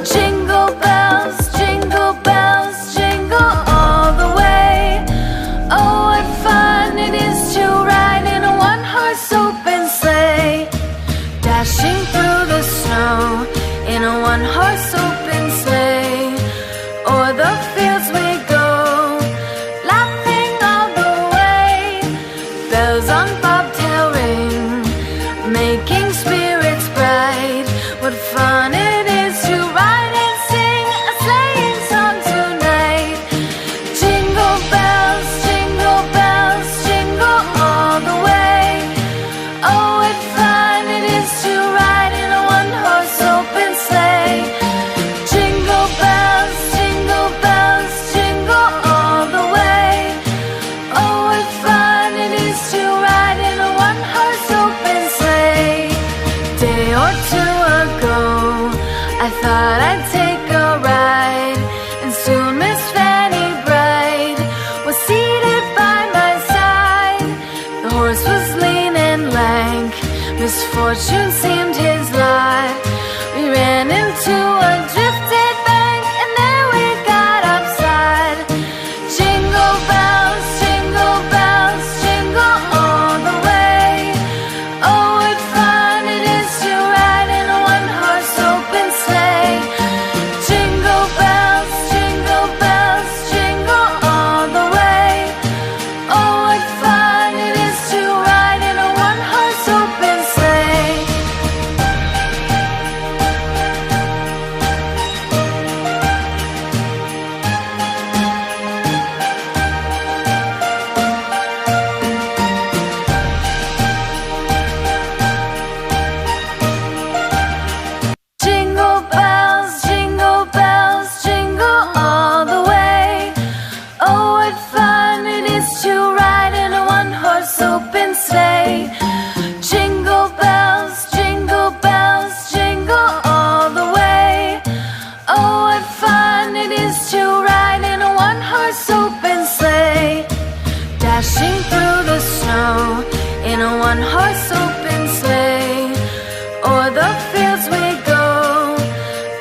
jingle bells, jingle all the way. Oh, what fun it is to ride in a one-horse open sleigh, dashing through the snow in a one-horse open sleigh. O'er the fields we go, laughing all the way. Bells on bobtail ring, making spirits bright. What fun it is to ride and sing a sleighing song tonight. Jingle bells, jingle all the way. Oh, what fun it is to ride in a one-horse open sleigh. Jingle bells, jingle all the way. Oh, what fun it is to ride in a one-horse open sleigh. Day or two ago, I thought I'd take a ride, and soon Miss Fanny Bright was seated by my side. The horse was lean and lank, misfortune seemed his lot. We ran into a drifted bank, and there we got upside. Jingle bells, jingle all the way. Oh, what fun it is to ride in a one-horse open sleigh. Jingle bells, jingle all the way. Oh, what fun it is to ride in a one-horse open sleigh. Jingle bells, jingle all the way. Oh, what fun it is to ride in a one-horse open sleigh. Jingle bells, jingle all the way. Oh, what fun it is to ride in a one-horse open sleigh, dashing through the snow in a one-horse open sleigh. O'er the fields we go,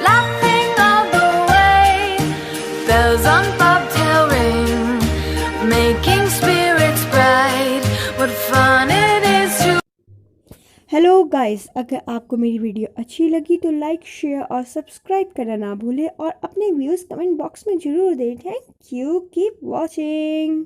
laughing all the way. Bells on bobtail ring, making spirits bright. What fun it is to hello guys, अगर आपको मेरी video अच्छी लगी तो like, share और subscribe करना ना भूलें और अपने व्यूज़ कमेंट बॉक्स में ज़रूर दें। Thank you, keep watching.